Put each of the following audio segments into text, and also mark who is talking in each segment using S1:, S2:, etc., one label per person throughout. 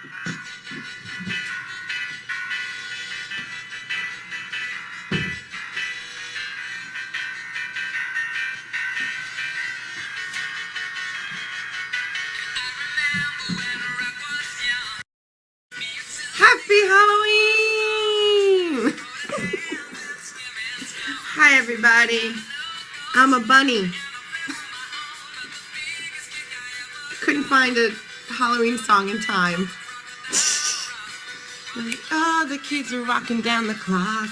S1: Happy Halloween! Hi, everybody. I'm a bunny. Couldn't find a Halloween song in time. Oh, the kids are rocking down the clock.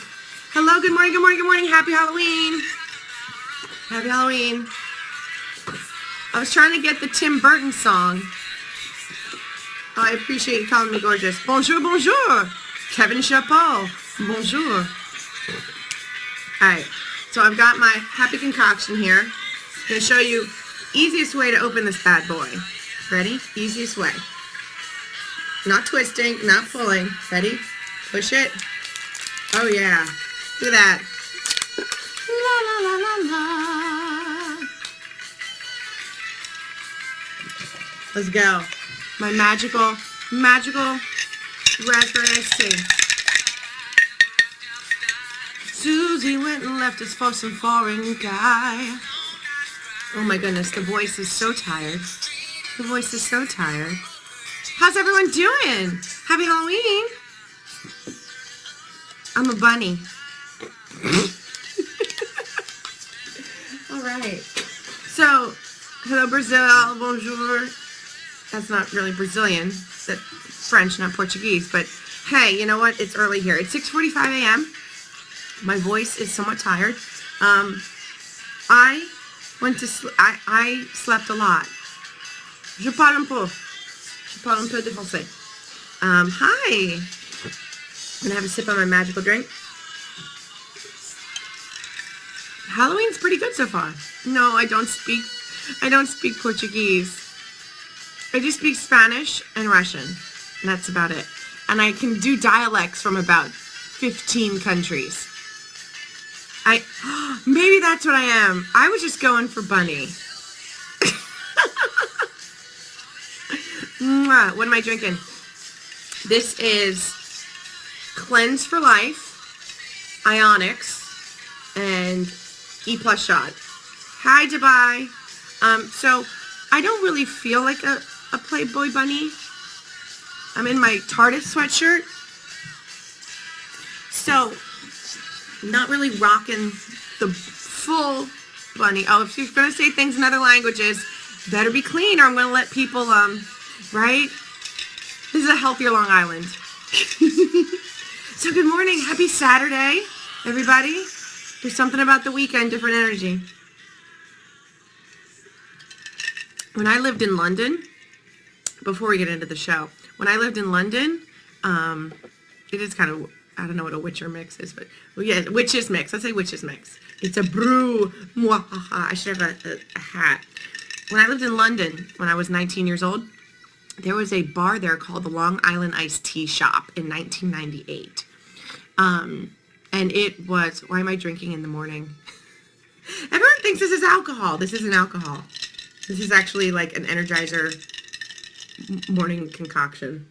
S1: Hello, good morning, good morning, good morning. Happy Halloween. Happy Halloween. I was trying to get the Tim Burton song. I appreciate you calling me gorgeous. Bonjour, bonjour. Kevin Chapeau. Bonjour. Alright, so I've got my happy concoction here. I'm going to show you easiest way to open this bad boy. Ready? Easiest way. Not twisting, not pulling. Ready? Push it. Oh yeah. Look at that. La la la la la. Let's go. My magical raspberry iced tea. Susie went and left us for some foreign guy. Oh my goodness, the voice is so tired. The voice is so tired. How's everyone doing? Happy Halloween. I'm a bunny. All right. So, hello Brazil, bonjour. That's not really Brazilian. That's French, not Portuguese. But hey, you know what? It's early here. It's 6:45 a.m. My voice is somewhat tired. I went to I slept a lot. Je parle un peu. Je parle un peu de français. Hi. I'm gonna have a sip of my magical drink. Halloween's pretty good so far. No, I don't speak Portuguese. I just speak Spanish and Russian, and that's about it. And I can do dialects from about 15 countries. Maybe that's what I am. I was just going for bunny. What am I drinking? This is Cleanse for Life, Ionics, and E+ Shot. Hi, Dubai. So I don't really feel like a Playboy bunny. I'm in my TARDIS sweatshirt. So, not really rocking the full bunny. Oh, if you're going to say things in other languages, better be clean or I'm going to let people, right? This is a healthier Long Island. So good morning. Happy Saturday, everybody. There's something about the weekend, different energy. When I lived in London, before we get into the show, when I lived in London, it is kind of, I don't know what a witcher mix is, but well, yeah, witches mix. Let's say witches mix. It's a brew. I should have a hat. When I lived in London, when I was 19 years old, there was a bar there called the Long Island Iced Tea Shop in 1998. And it was, why am I drinking in the morning? Everyone thinks this is alcohol. This isn't alcohol. This is actually like an Energizer morning concoction.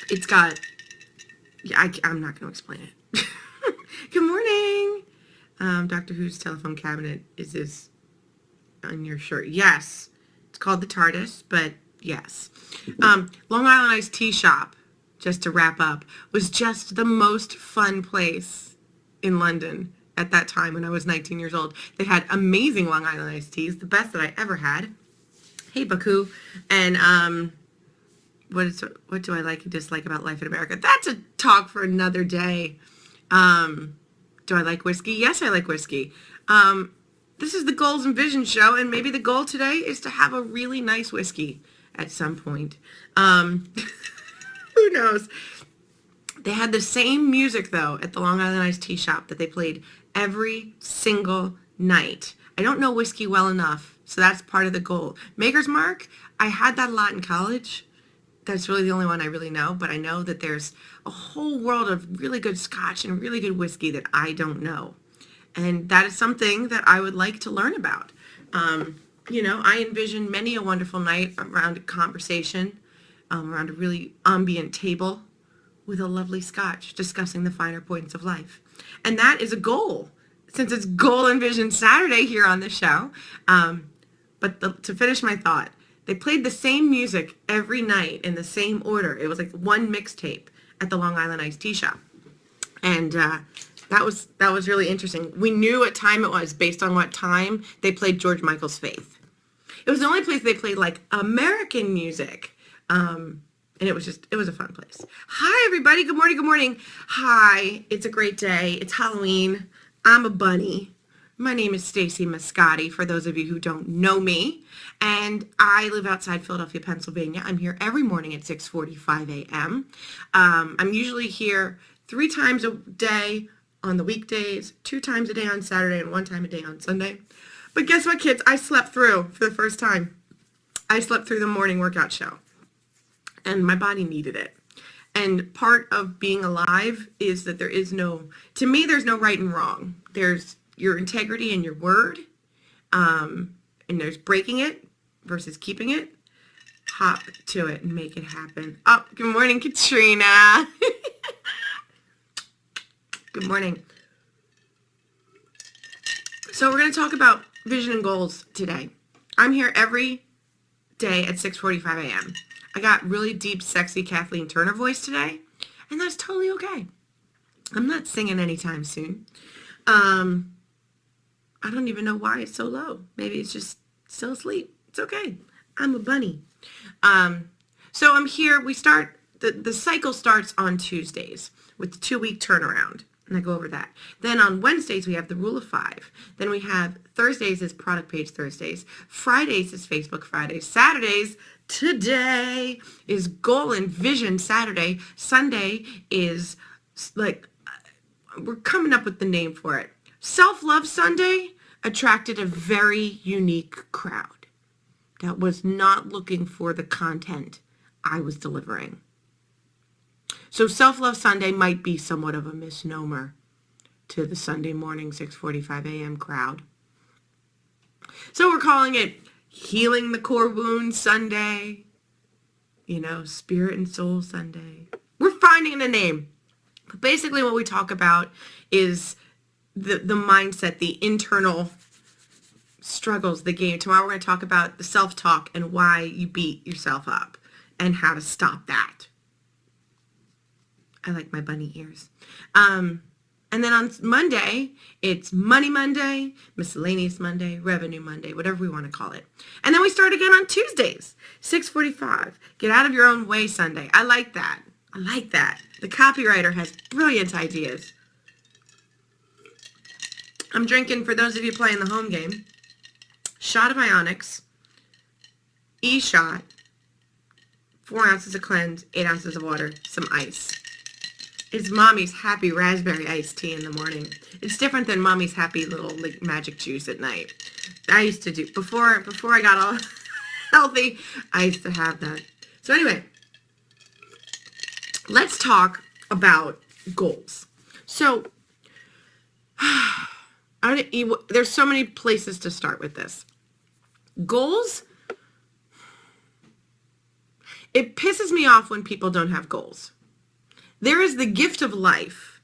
S1: It's got, yeah, I'm not going to explain it. Good morning. Doctor Who's telephone cabinet is this on your shirt? Yes. It's called the TARDIS, but yes. Long Island Iced Tea Shop, just to wrap up, was just the most fun place in London at that time when I was 19 years old. They had amazing Long Island iced teas, the best that I ever had. Hey, Baku. And what do I like and dislike about life in America? That's a talk for another day. Do I like whiskey? Yes, I like whiskey. This is the Goals and Visions show, and maybe the goal today is to have a really nice whiskey at some point. Who knows? They had the same music, though, at the Long Island Iced Tea Shop that they played every single night. I don't know whiskey well enough, so that's part of the goal. Maker's Mark, I had that a lot in college. That's really the only one I really know, but I know that there's a whole world of really good scotch and really good whiskey that I don't know. And that is something that I would like to learn about. You know, I envision many a wonderful night around a conversation around a really ambient table with a lovely scotch, discussing the finer points of life. And that is a goal, since it's Goal and Vision Saturday here on the show. To finish my thought, they played the same music every night in the same order. It was like one mixtape at the Long Island Iced Tea Shop. And that was really interesting. We knew what time it was based on what time they played George Michael's Faith. It was the only place they played like American music. And it was a fun place. Hi, everybody. Good morning. Good morning. Hi. It's a great day. It's Halloween. I'm a bunny. My name is Stacy Mascotti, for those of you who don't know me. And I live outside Philadelphia, Pennsylvania. I'm here every morning at 6:45 a.m. I'm usually here 3 times a day on the weekdays, 2 times a day on Saturday, and 1 time a day on Sunday. But guess what, kids? I slept through for the first time. I slept through the morning workout show. And my body needed it. And part of being alive is that there's no right and wrong. There's your integrity and your word, and there's breaking it versus keeping it. Hop to it and make it happen. Oh, good morning, Katrina. Good morning. So we're going to talk about vision and goals today. I'm here every day at 6:45 a.m. I got really deep, sexy Kathleen Turner voice today, and that's totally okay. I'm not singing anytime soon. I don't even know why it's so low. Maybe it's just still asleep. It's okay. I'm a bunny. So I'm here. We start, the cycle starts on Tuesdays with the 2-week turnaround. And I go over that. Then on Wednesdays, we have the Rule of 5. Then we have Thursdays is Product Page Thursdays. Fridays is Facebook Fridays. Saturdays, today, is Goal and Vision Saturday. Sunday is like, we're coming up with the name for it. Self-Love Sunday attracted a very unique crowd that was not looking for the content I was delivering. So Self-Love Sunday might be somewhat of a misnomer to the Sunday morning 6:45 a.m. crowd. So we're calling it Healing the Core Wound Sunday, Spirit and Soul Sunday. We're finding a name. But basically what we talk about is the mindset, the internal struggles, the game. Tomorrow we're going to talk about the self-talk and why you beat yourself up and how to stop that. I like my bunny ears. And then on Monday, it's Money Monday, Miscellaneous Monday, Revenue Monday, whatever we want to call it. And then we start again on Tuesdays, 6:45. Get out of your own way Sunday. I like that. I like that. The copywriter has brilliant ideas. I'm drinking, for those of you playing the home game, shot of Ionics, E-shot, 4 ounces of cleanse, 8 ounces of water, some ice. It's Mommy's happy raspberry iced tea in the morning. It's different than Mommy's happy little magic juice at night. I used to do, before I got all healthy, I used to have that. So anyway, let's talk about goals. So, there's so many places to start with this. Goals, it pisses me off when people don't have goals. There is the gift of life,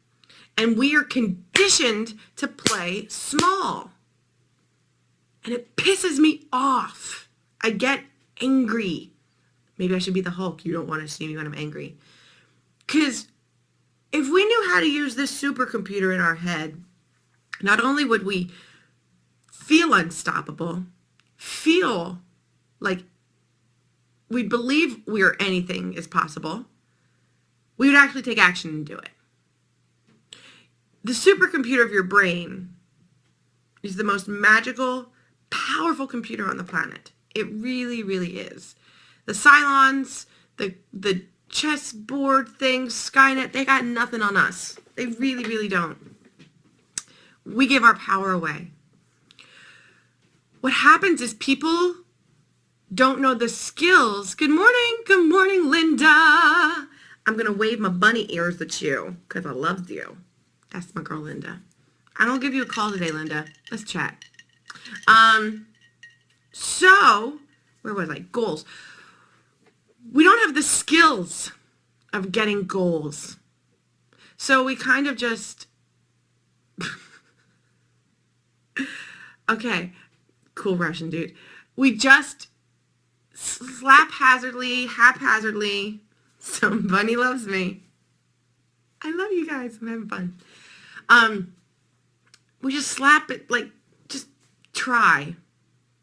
S1: and we are conditioned to play small. And it pisses me off. I get angry. Maybe I should be the Hulk. You don't want to see me when I'm angry. Because if we knew how to use this supercomputer in our head, not only would we feel unstoppable, feel like we believe anything is possible, we would actually take action and do it. The supercomputer of your brain is the most magical, powerful computer on the planet. It really, really is. The Cylons, the chessboard things, Skynet, they got nothing on us. They really, really don't. We give our power away. What happens is people don't know the skills. Good morning, Linda. I'm going to wave my bunny ears at you because I love you. That's my girl, Linda. I don't give you a call today, Linda. Let's chat. So, where was I? Goals. we don't have the skills of getting goals. So we kind of just, okay, cool Russian dude. We just haphazardly, somebody loves me. I love you guys. I'm having fun. We just slap it, like, just try.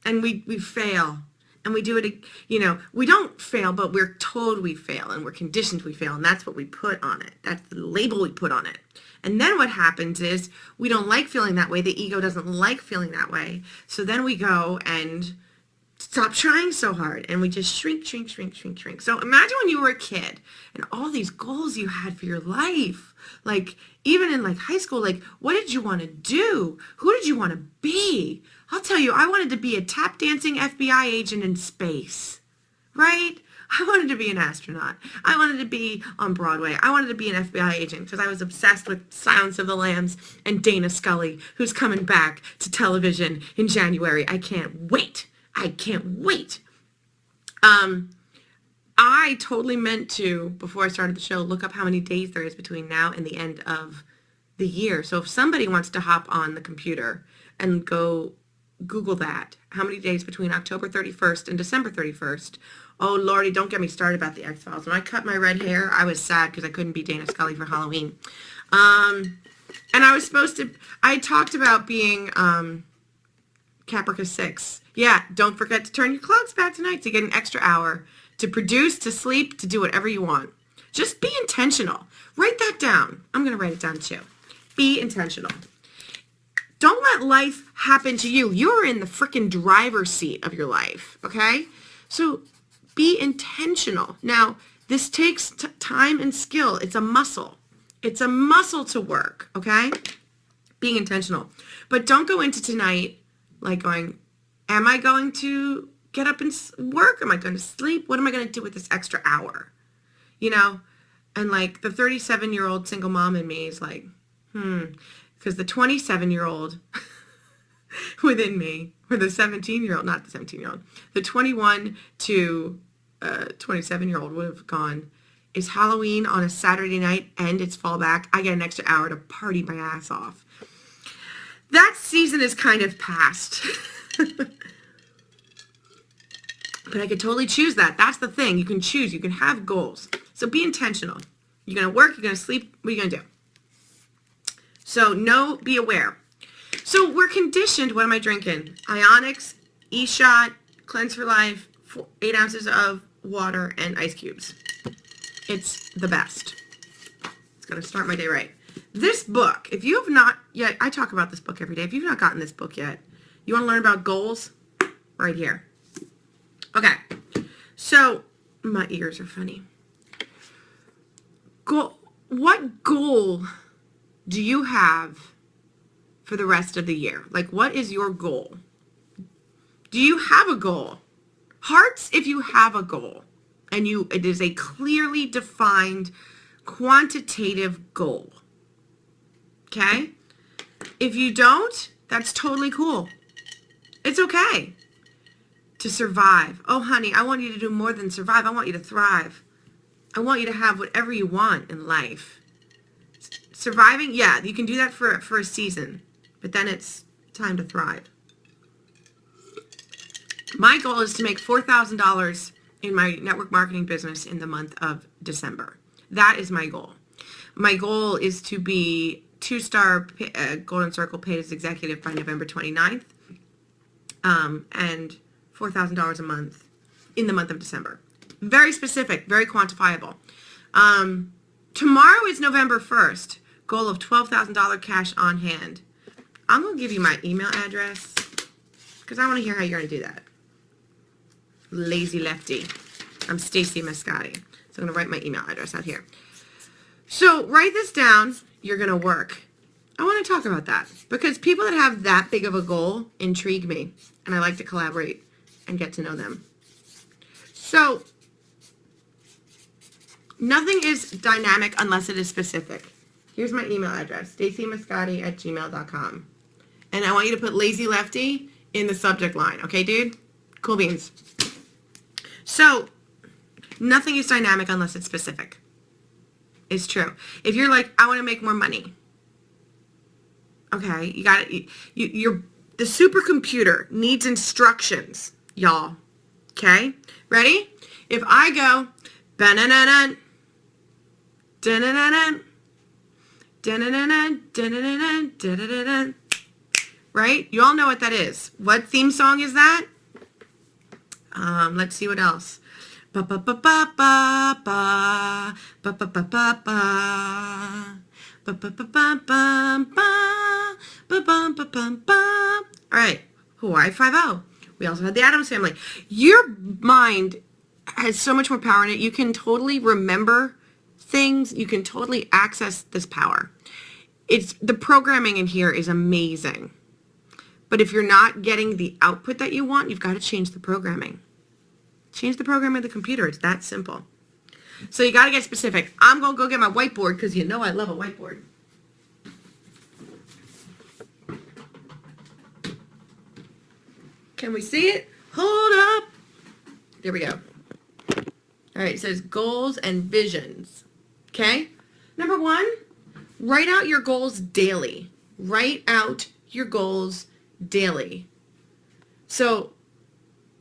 S1: And we fail. And we do it, we don't fail, but we're told we fail, and we're conditioned we fail, and that's what we put on it. That's the label we put on it. And then what happens is we don't like feeling that way. The ego doesn't like feeling that way. So then we go and stop trying so hard, and we just shrink. So imagine when you were a kid and all these goals you had for your life. Like, even in like high school, like, what did you want to do? Who did you want to be? I'll tell you, I wanted to be a tap dancing FBI agent in space, right? I wanted to be an astronaut. I wanted to be on Broadway. I wanted to be an FBI agent because I was obsessed with Silence of the Lambs and Dana Scully, who's coming back to television in January. I can't wait. I totally meant to, before I started the show, look up how many days there is between now and the end of the year. So if somebody wants to hop on the computer and go Google that, how many days between October 31st and December 31st. Oh, Lordy, don't get me started about the X-Files. When I cut my red hair, I was sad because I couldn't be Dana Scully for Halloween. And I talked about being Caprica 6. Yeah, don't forget to turn your clocks back tonight to get an extra hour to produce, to sleep, to do whatever you want. Just be intentional. Write that down. I'm going to write it down too. Be intentional. Don't let life happen to you. You're in the freaking driver's seat of your life, okay? So be intentional. Now, this takes time and skill. It's a muscle. It's a muscle to work, okay? Being intentional. But don't go into tonight like going, am I going to get up and work? Am I going to sleep? What am I going to do with this extra hour? And like the 37-year-old single mom in me is like, because the 27-year-old within me, or the 17-year-old, not the 17-year-old, the 21 to 27-year-old would have gone, is Halloween on a Saturday night and it's fallback. I get an extra hour to party my ass off. That season is kind of past. But I could totally choose that. That's the thing. You can choose. You can have goals. So be intentional. You're going to work. You're going to sleep. What are you going to do? So be aware. So we're conditioned. What am I drinking? Ionix, E-Shot, Cleanse for Life, 8 ounces of water, and ice cubes. It's the best. It's going to start my day right. This book, if you have not yet, I talk about this book every day. If you've not gotten this book yet, you want to learn about goals? Right here. Okay. So, my ears are funny. What goal do you have for the rest of the year? Like, what is your goal? Do you have a goal? Hearts if you have a goal. And it is a clearly defined quantitative goal. Okay? If you don't, that's totally cool. It's okay to survive. Oh, honey, I want you to do more than survive. I want you to thrive. I want you to have whatever you want in life. Surviving, yeah, you can do that for a season, but then it's time to thrive. My goal is to make $4,000 in my network marketing business in the month of December. That is my goal. My goal is to be 2-star Golden Circle paid as executive by November 29th, and $4,000 a month in the month of December. Very specific, very quantifiable. Tomorrow is November 1st. Goal of $12,000 cash on hand. I'm going to give you my email address because I want to hear how you're going to do that. Lazy lefty. I'm Stacy Mascotti. So I'm going to write my email address out here. So write this down. You're going to work. I want to talk about that because people that have that big of a goal intrigue me, and I like to collaborate and get to know them. So nothing is dynamic unless it is specific. Here's my email address, stacymascotti@gmail.com. And I want you to put lazy lefty in the subject line. Okay, dude? Cool beans. So Nothing is dynamic unless it's specific. It's true. If you're like, I want to make more money. Okay, you got it. The supercomputer needs instructions, y'all. Okay, ready? If I go, ba-na-na-na, da-na-na-na, da-na-na-na, da-na-na-na, da-da-da-da, right? You all know what that is. What theme song is that? Let's see what else. Ba ba ba ba ba ba ba ba ba ba ba ba ba ba ba ba ba ba ba ba. All right, Hawaii 5-0. We also had the Addams Family. Your mind has so much more power in it. You can totally remember things. You can totally access this power. It's the programming in here is amazing. But if you're not getting the output that you want, you've got to change the programming. Change the program of the computer. It's that simple. So you got to get specific. I'm going to go get my whiteboard because you know I love a whiteboard. Can we see it? Hold up. There we go. All right, it says goals and visions. Okay? Number 1, write out your goals daily. Write out your goals daily. So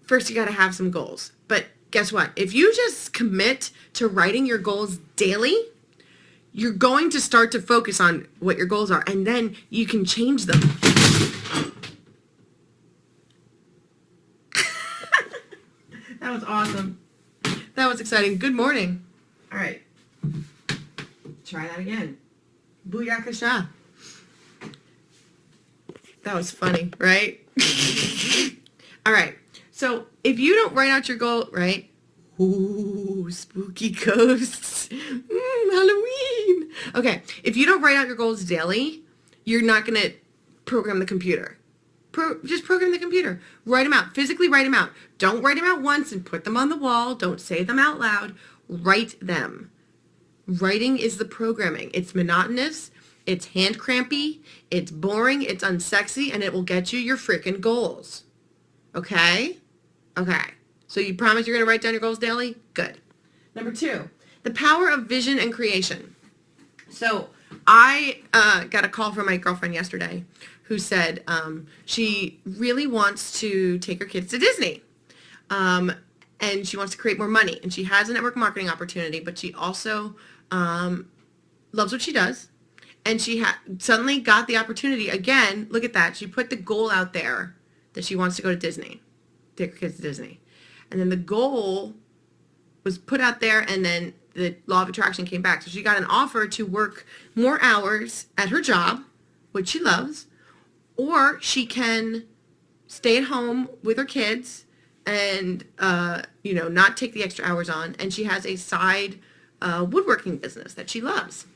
S1: first you got to have some goals. But guess what? If you just commit to writing your goals daily, you're going to start to focus on what your goals are, and then you can change them. That was awesome. That was exciting. Good morning. All right. Try that again. Booyakasha. That was funny, right? All right. So if you don't write out your goal, right? Ooh, spooky ghosts. Halloween. Okay. If you don't write out your goals daily, you're not going to program the computer. Just program the computer. Write them out. Physically write them out. Don't write them out once and put them on the wall. Don't say them out loud. Write them. Writing is the programming. It's monotonous. It's hand crampy. It's boring. It's unsexy. And it will get you your freaking goals. Okay? Okay. So you promise you're going to write down your goals daily? Good. Number 2, the power of vision and creation. So I got a call from my girlfriend yesterday who said she really wants to take her kids to Disney. And she wants to create more money. And she has a network marketing opportunity, but she also loves what she does. And she suddenly got the opportunity again. Look at that. She put the goal out there that she wants to go to Disney, take her kids to Disney. And then the goal was put out there, and then the law of attraction came back. So she got an offer to work more hours at her job, which she loves, or she can stay at home with her kids and, not take the extra hours on. And she has a side woodworking business that she loves.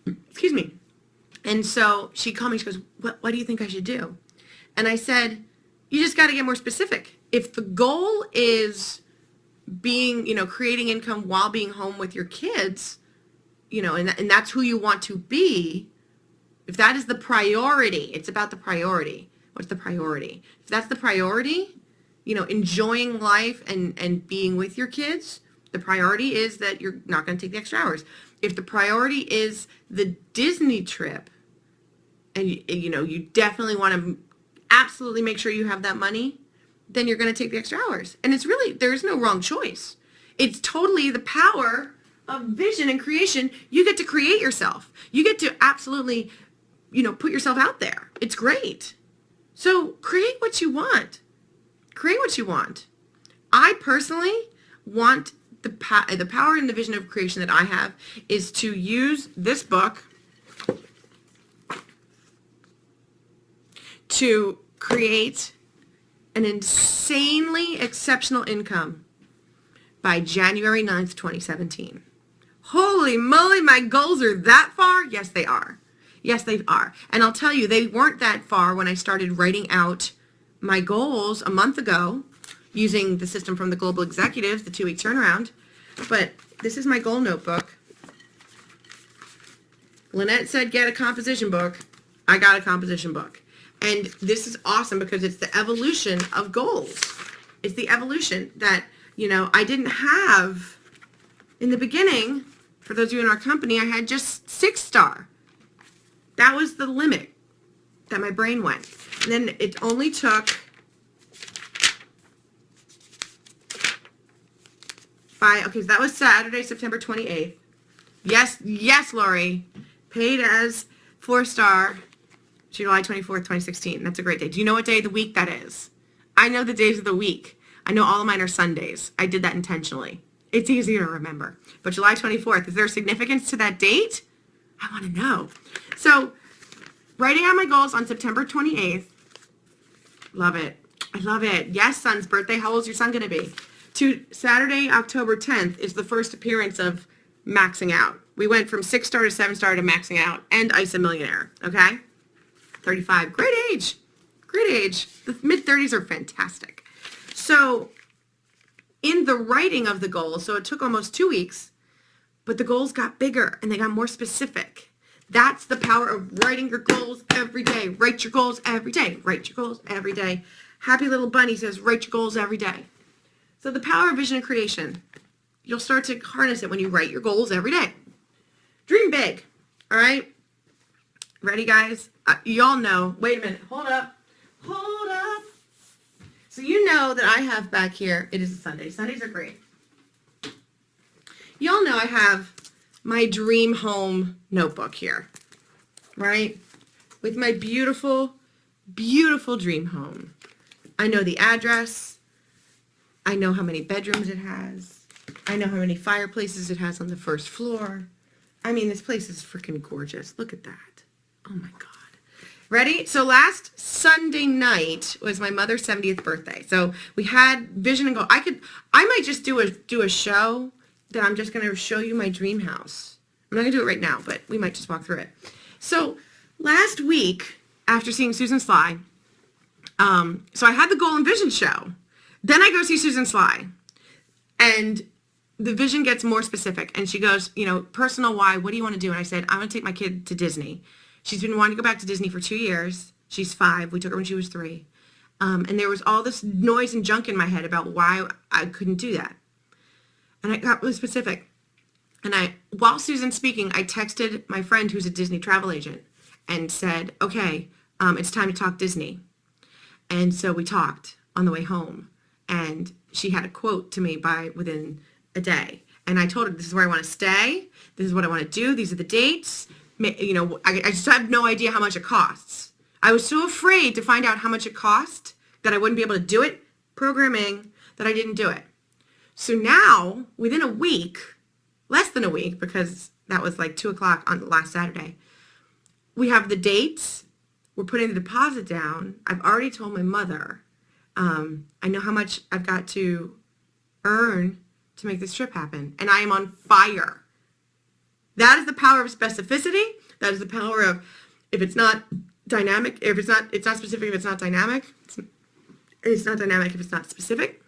S1: Excuse me. And so she called me. She goes, what do you think I should do? And I said, you just got to get more specific. If the goal is being, creating income while being home with your kids, and that's who you want to be, if that is the priority, it's about the priority. What's the priority? If that's the priority, enjoying life and being with your kids, the priority is that you're not going to take the extra hours. If the priority is the Disney trip, and you definitely want to absolutely make sure you have that money, then you're going to take the extra hours. And it's really, there's no wrong choice. It's totally the power of vision and creation. You get to create yourself. You get to absolutely, put yourself out there. It's great. So create what you want. Create what you want. I personally want the power and the vision of creation that I have is to use this book to create an insanely exceptional income by January 9th, 2017. Holy moly, my goals are that far? Yes, they are. Yes, they are. And I'll tell you, they weren't that far when I started writing out my goals a month ago using the system from the Global Executives, the 2-week turnaround. But this is my goal notebook. Lynette said get a composition book. I got a composition book. And this is awesome because it's the evolution of goals. It's the evolution that, You know, I didn't have, in the beginning, for those of you in our company, I had just 6-star. That was the limit that my brain went. And then it only took okay, so that was Saturday, September 28th. Yes, Lori. Paid as 4-star, July 24th, 2016. That's a great day. Do you know what day of the week that is? I know the days of the week. I know all of mine are Sundays. I did that intentionally. It's easier to remember. But July 24th, is there significance to that date? I want to know. So, writing out my goals on September 28th. Love it. I love it. Yes, son's birthday. How old is your son going to be? To Saturday, October 10th is the first appearance of maxing out. We went from 6-star to 7-star to maxing out and Ice a Millionaire. Okay? 35. Great age. Great age. The mid-30s are fantastic. So, in the writing of the goals, so it took almost 2 weeks, but the goals got bigger and they got more specific. That's the power of writing your goals every day. Write your goals every day. Write your goals every day. Happy Little Bunny says, write your goals every day. So the power of vision and creation. You'll start to harness it when you write your goals every day. Dream big. All right? Ready, guys? Y'all know. Wait a minute. Hold up. Hold up. So you know that I have back here, it is a Sunday. Sundays are great. Y'all know I have my dream home notebook here, right? With my beautiful, beautiful dream home. I know the address. I know how many bedrooms it has. I know how many fireplaces it has on the first floor. I mean, this place is freaking gorgeous. Look at that. Oh my God. Ready? So last Sunday night was my mother's 70th birthday. So we had vision and goal. I might just do a show that I'm just going to show you my dream house. I'm not going to do it right now, but we might just walk through it. So last week, after seeing Susan Sly, so I had the goal and vision show. Then I go see Susan Sly, and the vision gets more specific. And she goes, you know, personal why, what do you want to do? And I said, I want to take my kid to Disney. She's been wanting to go back to Disney for 2 years. She's 5. We took her when she was 3. And there was all this noise and junk in my head about why I couldn't do that. And I got really specific. And while Susan's speaking, I texted my friend who's a Disney travel agent and said, okay, it's time to talk Disney. And so we talked on the way home. And she had a quote to me within a day. And I told her, this is where I want to stay. This is what I want to do. These are the dates. You know, I just have no idea how much it costs. I was so afraid to find out how much it cost that I wouldn't be able to do it, programming, that I didn't do it. So now, within a week, less than a week, because that was like 2 o'clock on last Saturday, we have the dates. We're putting the deposit down. I've already told my mother. I know how much I've got to earn to make this trip happen. And I am on fire. That is the power of specificity. That is the power of, if it's not dynamic, it's not specific, if it's not dynamic. It's not dynamic if it's not specific,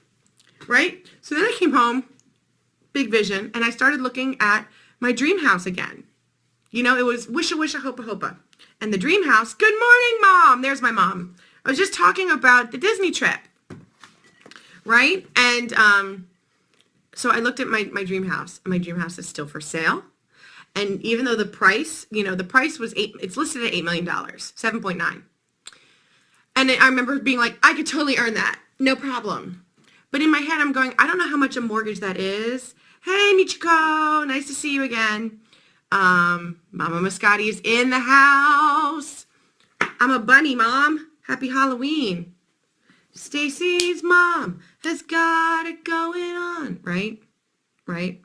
S1: right? So then I came home, big vision, and I started looking at my dream house again. You know, it was wisha, wisha, hopa, hopa. And the dream house, good morning, Mom. There's my mom. I was just talking about the Disney trip, right? And so I looked at my dream house. My dream house is still for sale. And even though the price, you know, the price was it's listed at $8 million, 7.9. And I remember being like, I could totally earn that. No problem. But in my head, I'm going, I don't know how much a mortgage that is. Hey, Michiko, nice to see you again. Mama Moscati is in the house. I'm a bunny, Mom. Happy Halloween. Stacy's mom has got it going on. Right? Right?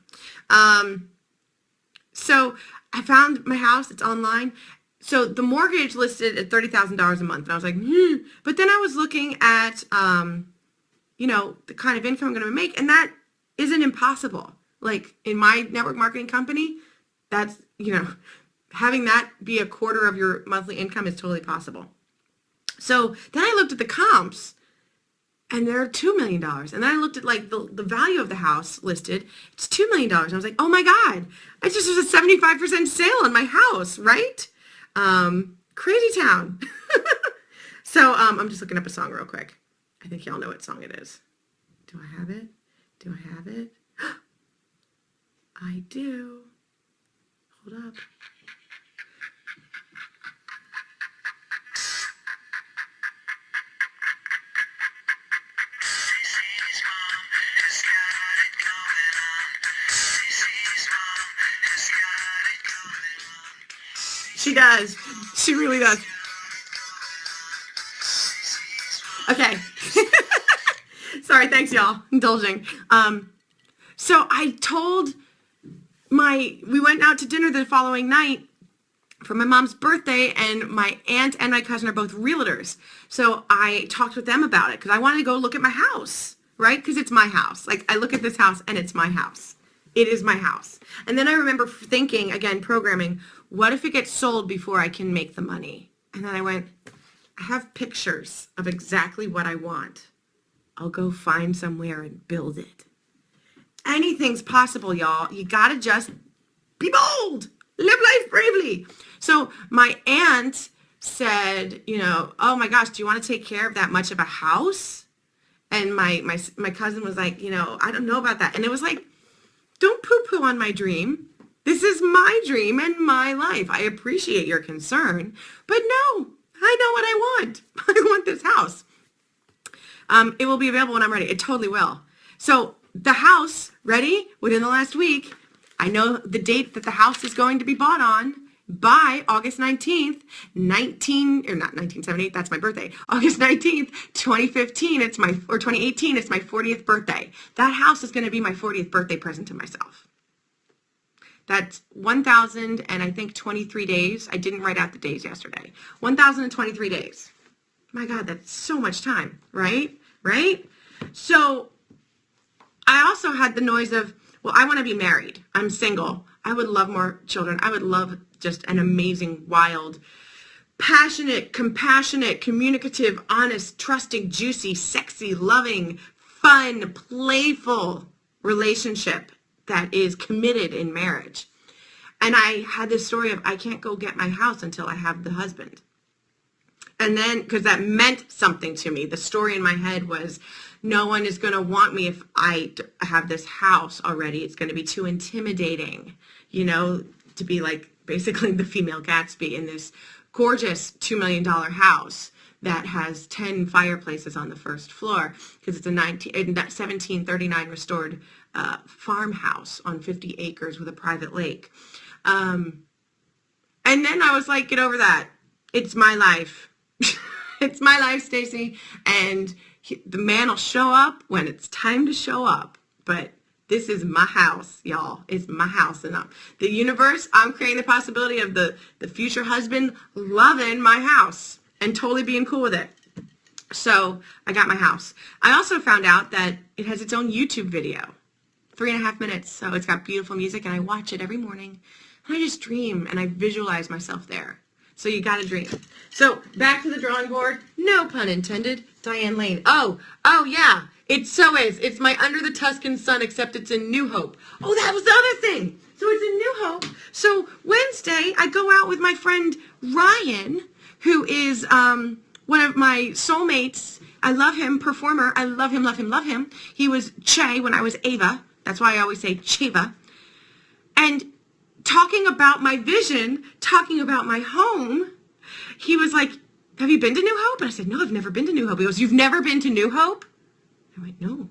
S1: So I found my house. It's online. So the mortgage listed at $30,000 a month. And I was like, But then I was looking at, you know, the kind of income I'm going to make. And that isn't impossible. Like in my network marketing company, that's, you know, having that be a quarter of your monthly income is totally possible. So then I looked at the comps. And they're $2 million. And then I looked at like the value of the house listed. It's $2 million. And I was like, oh my God, I just was a 75% sale on my house, right? Crazy town. So I'm just looking up a song real quick. I think y'all know what song it is. Do I have it? Do I have it? I do. Hold up. She does. She really does. Okay. Sorry, thanks y'all. Indulging. So I told we went out to dinner the following night for my mom's birthday, and my aunt and my cousin are both realtors. So I talked with them about it because I wanted to go look at my house, right? Because it's my house. Like, I look at this house and it's my house. It is my house. And then I remember thinking, again, programming, what if it gets sold before I can make the money? And then I went, I have pictures of exactly what I want. I'll go find somewhere and build it. Anything's possible, y'all. You gotta just be bold. Live life bravely. So my aunt said, you know, oh my gosh, do you want to take care of that much of a house? And my cousin was like, you know, I don't know about that. And it was like, don't poo-poo on my dream. This is my dream and my life. I appreciate your concern, but no, I know what I want. I want this house. It will be available when I'm ready. It totally will. So the house, ready? Within the last week, I know the date that the house is going to be bought on by August 19th, 1978, that's my birthday. August 19th, 2015, it's my, or 2018, it's my 40th birthday. That house is going to be my 40th birthday present to myself. That's 1,000 and I think 23 days. I didn't write out the days yesterday. 1,023 days. My God, that's so much time, right? Right? So I also had the noise of, well, I want to be married. I'm single. I would love more children. I would love just an amazing, wild, passionate, compassionate, communicative, honest, trusting, juicy, sexy, loving, fun, playful relationship that is committed in marriage. And I had this story of I can't go get my house until I have the husband. And then, because that meant something to me, the story in my head was, no one is going to want me if I have this house already. It's going to be too intimidating, you know, to be like basically the female Gatsby in this gorgeous $2 million house that has 10 fireplaces on the first floor because it's a 1739 restored farmhouse on 50 acres with a private lake. And then I was like, get over that. It's my life. It's my life, Stacy. And the man will show up when it's time to show up. But this is my house, y'all. It's my house. And the universe, I'm creating the possibility of the future husband loving my house and totally being cool with it. So I got my house. I also found out that it has its own YouTube video, 3.5 minutes. So it's got beautiful music and I watch it every morning. And I just dream and I visualize myself there. So you got to dream. So back to the drawing board. No pun intended. Diane Lane. Oh yeah. It so is. It's my Under the Tuscan Sun, except it's in New Hope. Oh, that was the other thing. So it's in New Hope. So Wednesday, I go out with my friend Ryan, who is one of my soulmates. I love him, performer. I love him, love him, love him. He was Che when I was Ava. That's why I always say Cheva. And talking about my vision, talking about my home, he was like, have you been to New Hope? And I said, no, I've never been to New Hope. He goes, you've never been to New Hope? I went, no.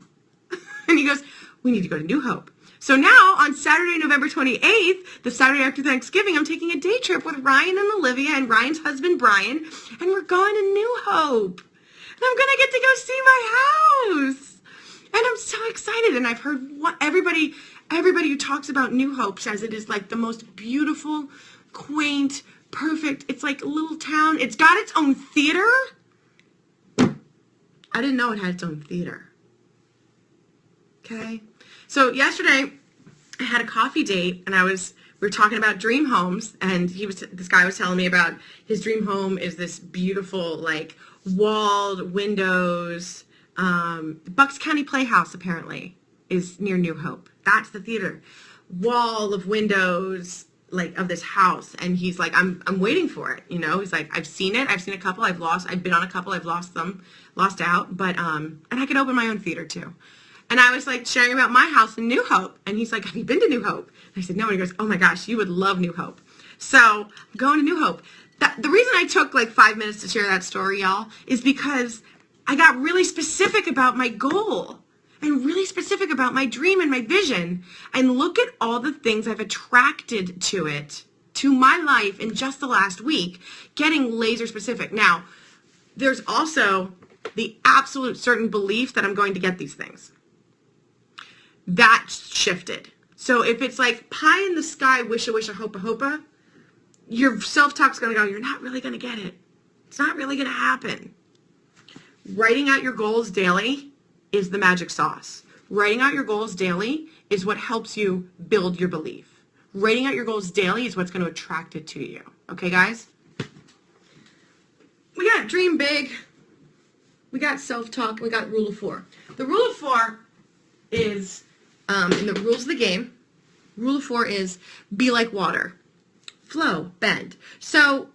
S1: And he goes, we need to go to New Hope. So now on Saturday, November 28th, the Saturday after Thanksgiving, I'm taking a day trip with Ryan and Olivia and Ryan's husband, Brian, and we're going to New Hope. And I'm going to get to go see my house. And I'm so excited. And I've heard everybody who talks about New Hope says it is like the most beautiful, quaint, perfect. It's like a little town. It's got its own theater. I didn't know it had its own theater. Okay. So yesterday I had a coffee date and we were talking about dream homes, and this guy was telling me about his dream home is this beautiful, like, walled windows. Bucks County Playhouse apparently is near New Hope. That's the theater. Wall of windows, like, of this house. And he's like, I'm waiting for it. You know, he's like, I've seen it. I've seen a couple. I've been on a couple. I've lost out. But, and I could open my own theater too. And I was like sharing about my house in New Hope. And he's like, have you been to New Hope? And I said, no. And he goes, oh my gosh, you would love New Hope. So I'm going to New Hope. The reason I took like 5 minutes to share that story, y'all, is because I got really specific about my goal and really specific about my dream and my vision. And look at all the things I've attracted to it, to my life in just the last week, getting laser specific. Now, there's also the absolute certain belief that I'm going to get these things. That shifted. So if it's like pie in the sky, wisha, wisha, hopa, hopa, your self-talk's going to go, you're not really going to get it. It's not really going to happen. Writing out your goals daily is the magic sauce. Writing out your goals daily is what helps you build your belief. Writing out your goals daily is what's going to attract it to you. Okay, guys? We got dream big. We got self-talk. We got rule of 4. The rule of 4 is, in the rules of the game, rule of 4 is be like water. Flow, bend. So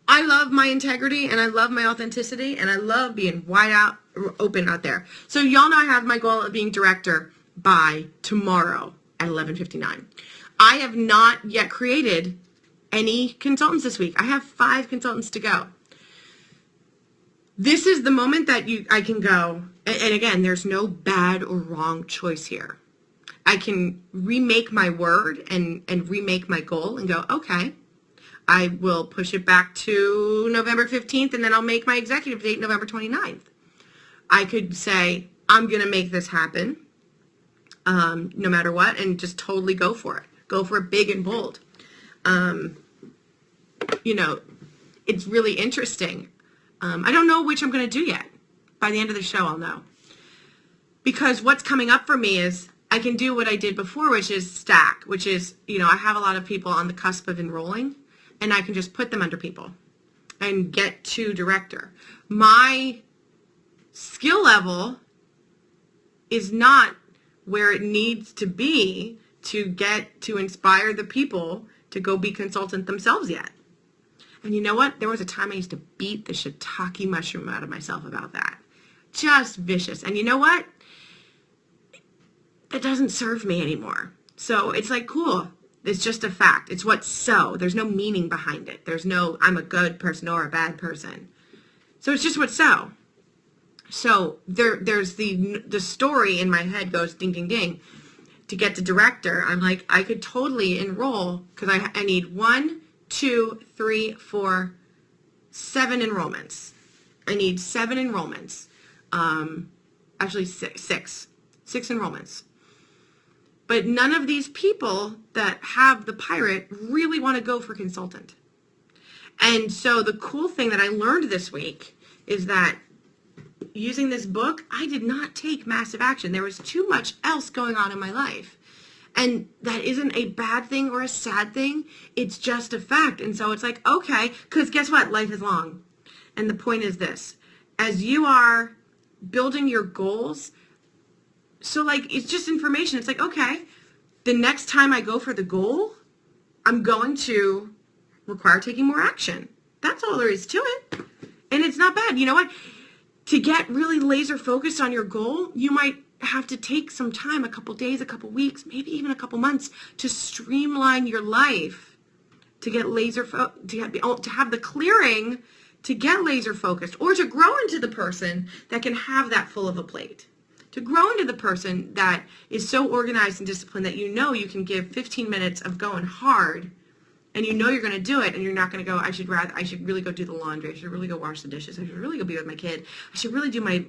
S1: I love my integrity and I love my authenticity and I love being wide out, open out there. So y'all know I have my goal of being director by tomorrow at 11:59. I have not yet created any consultants this week. I have 5 consultants to go. This is the moment that I can go, and again, there's no bad or wrong choice here. I can remake my word and remake my goal and go, okay, I will push it back to November 15th and then I'll make my executive date November 29th. I could say, I'm going to make this happen no matter what, and just totally go for it. Go for it big and bold. You know, it's really interesting. I don't know which I'm going to do yet. By the end of the show, I'll know. Because what's coming up for me is I can do what I did before, which is stack, which is, you know, I have a lot of people on the cusp of enrolling, and I can just put them under people and get to director. My skill level is not where it needs to be to get to inspire the people to go be consultant themselves yet. And you know what? There was a time I used to beat the shiitake mushroom out of myself about that. Just vicious. And you know what? That doesn't serve me anymore. So it's like, cool. It's just a fact. It's what's so. There's no meaning behind it. There's no, I'm a good person or a bad person. So it's just what's so. So there's the story in my head goes ding, ding, ding. To get to director, I'm like, I could totally enroll because I need 1, 2, 3, 4, 7 enrollments. I need 7 enrollments. Actually 6 enrollments. But none of these people that have the pirate really want to go for consultant. And so the cool thing that I learned this week is that using this book, I did not take massive action. There was too much else going on in my life. And that isn't a bad thing or a sad thing. It's just a fact. And so it's like, okay, because guess what? Life is long. And the point is this. As you are building your goals, so like it's just information. It's like, okay, the next time I go for the goal, I'm going to require taking more action. That's all there is to it. And it's not bad. You know what? To get really laser focused on your goal, you might have to take some time, a couple days, a couple weeks, maybe even a couple months to streamline your life, to get to have the clearing to get laser focused, or to grow into the person that can have that full of a plate. To grow into the person that is so organized and disciplined that you know you can give 15 minutes of going hard and you know you're going to do it and you're not going to go, I should really go do the laundry. I should really go wash the dishes. I should really go be with my kid. I should really do my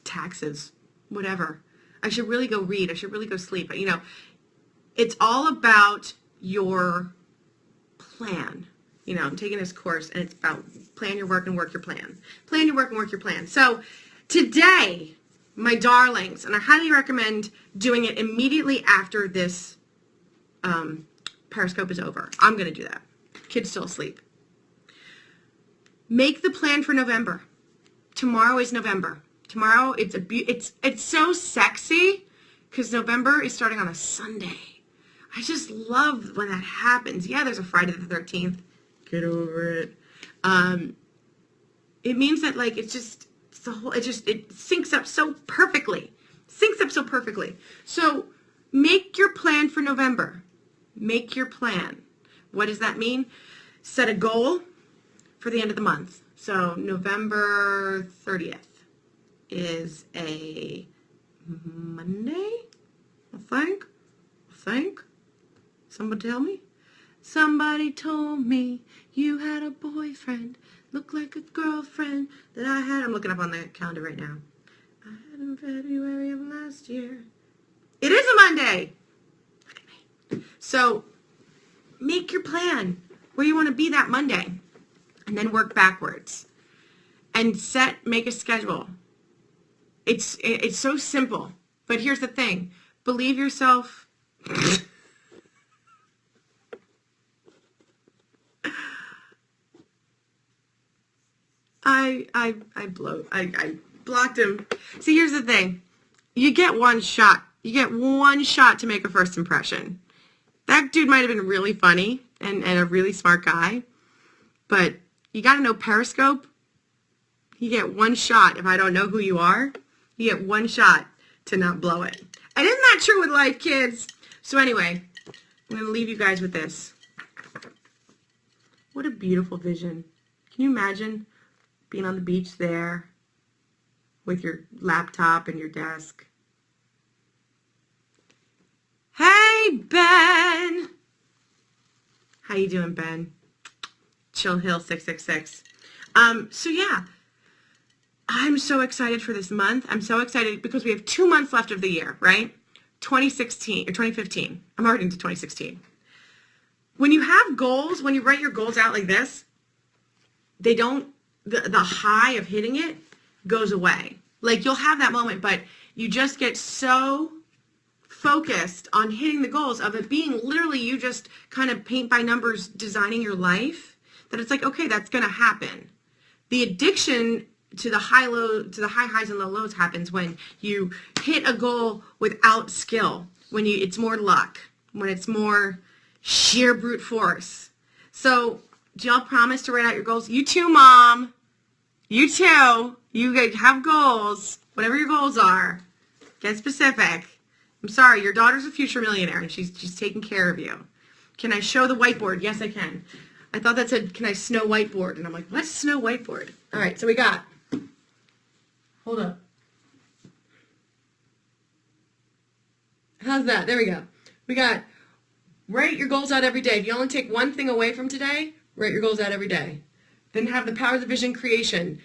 S1: taxes, whatever. I should really go read. I should really go sleep. You know, it's all about your plan. You know, I'm taking this course and it's about plan your work and work your plan. Plan your work and work your plan. So today, my darlings, and I highly recommend doing it immediately after this Periscope is over. I'm going to do that. Kids still asleep. Make the plan for November. Tomorrow is November. Tomorrow, it's so sexy because November is starting on a Sunday. I just love when that happens. Yeah, there's a Friday the 13th. Get over it. It means that, like, it's it syncs up so perfectly. Syncs up so perfectly. So make your plan for November. Make your plan. What does that mean? Set a goal for the end of the month. So November 30th is a Monday, I think. Somebody tell me. Somebody told me you had a boyfriend, looked like a girlfriend that I had. I'm looking up on the calendar right now. I had in February of last year. It is a Monday. Look at me. So make your plan where you want to be that Monday and then work backwards and make a schedule. It's so simple, but here's the thing. Believe yourself. I blocked him. See, here's the thing. You get one shot. You get one shot to make a first impression. That dude might have been really funny and a really smart guy, but you got to know Periscope. You get one shot. If I don't know who you are, you get one shot to not blow it. And isn't that true with life, kids? So anyway, I'm going to leave you guys with this. What a beautiful vision. Can you imagine being on the beach there with your laptop and your desk? Hey, Ben! How you doing, Ben? Chill Hill 666. So yeah, I'm so excited for this month. I'm so excited because we have 2 months left of the year, right? 2016 or 2015. I'm already into 2016. When you have goals, when you write your goals out like this, they don't, the high of hitting it goes away. Like you'll have that moment, but you just get so focused on hitting the goals of it being literally you just kind of paint by numbers designing your life that it's like, okay, that's going to happen. The addiction to the high highs and low lows happens when you hit a goal without skill, when it's more luck, when it's more sheer brute force. So do y'all promise to write out your goals? You too, Mom. You too. You guys have goals, whatever your goals are. Get specific. I'm sorry, your daughter's a future millionaire and she's taking care of you. Can I show the whiteboard? Yes, I can. I thought that said, can I snow whiteboard? And I'm like, what's snow whiteboard? All right, so we got, hold up. How's that? There we go. We got, write your goals out every day. If you only take one thing away from today, write your goals out every day. Then have the power of the vision creation.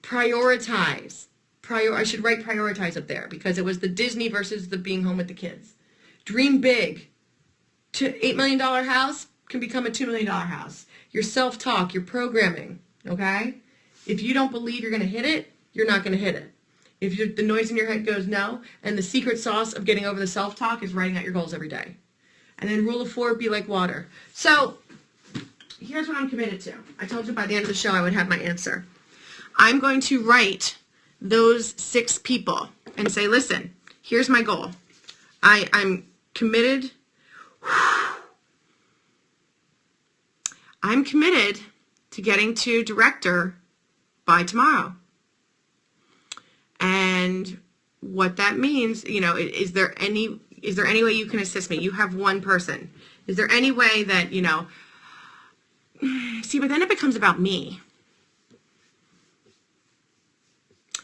S1: Prioritize. I should write prioritize up there because it was the Disney versus the being home with the kids. Dream big. $8 million house can become a $2 million house. Your self-talk, your programming, okay? If you don't believe you're going to hit it, you're not going to hit it. If the noise in your head goes no, and the secret sauce of getting over the self-talk is writing out your goals every day. And then rule of 4, be like water. So here's what I'm committed to. I told you by the end of the show I would have my answer. I'm going to write those 6 people and say, listen, here's my goal. I'm committed. I'm committed to getting to director by tomorrow. And what that means, is there any way you can assist me? You have one person. Is there any way that, see, but then it becomes about me.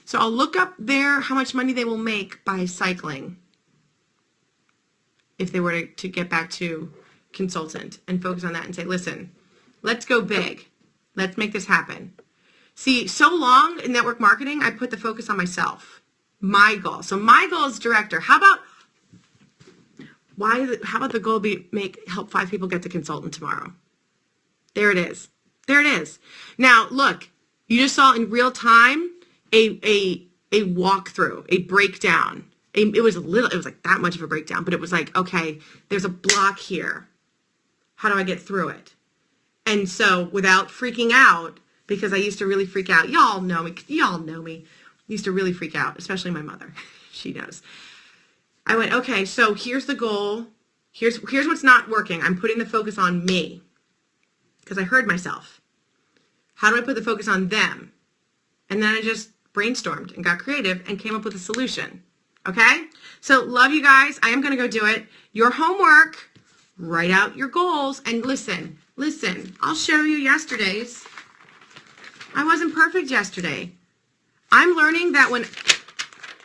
S1: So I'll look up how much money they will make by cycling if they were to get back to consultant and focus on that and say, listen, let's go big. Let's make this happen. See, so long in network marketing, I put the focus on myself, my goal. So my goal is director. How about the goal be help 5 people get to consultant tomorrow? There it is. There it is. Now, look, you just saw in real time a walkthrough, a breakdown. It was like that much of a breakdown, but it was like, okay, there's a block here. How do I get through it? And so without freaking out, because I used to really freak out. Y'all know me. Y'all know me. I used to really freak out, especially my mother. She knows. I went, okay, so here's the goal. Here's what's not working. I'm putting the focus on me because I heard myself. How do I put the focus on them? And then I just brainstormed and got creative and came up with a solution. Okay? So love you guys. I am going to go do it. Your homework, write out your goals. And listen, I'll show you yesterday's. I wasn't perfect yesterday. I'm learning that when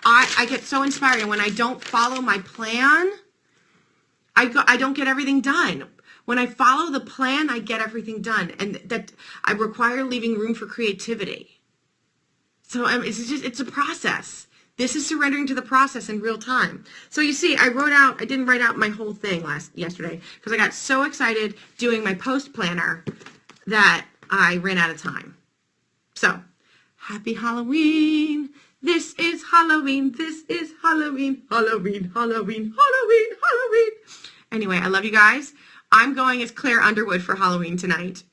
S1: I get so inspired, and when I don't follow my plan, I don't get everything done. When I follow the plan, I get everything done. And that I require leaving room for creativity. So it's a process. This is surrendering to the process in real time. So you see, I didn't write out my whole thing yesterday because I got so excited doing my post planner that I ran out of time. So, happy Halloween. This is Halloween. This is Halloween. Halloween, Halloween, Halloween, Halloween. Anyway, I love you guys. I'm going as Claire Underwood for Halloween tonight.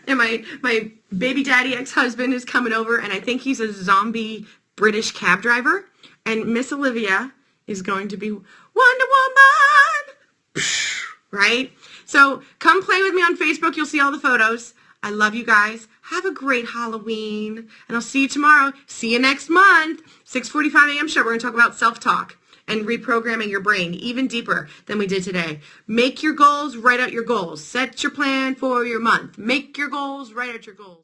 S1: And my baby daddy ex-husband is coming over, and I think he's a zombie British cab driver. And Miss Olivia is going to be Wonder Woman. Right? So come play with me on Facebook. You'll see all the photos. I love you guys. Have a great Halloween. And I'll see you tomorrow. See you next month. 6:45 a.m. show. We're going to talk about self-talk and reprogramming your brain even deeper than we did today. Make your goals. Write out your goals. Set your plan for your month. Make your goals. Write out your goals.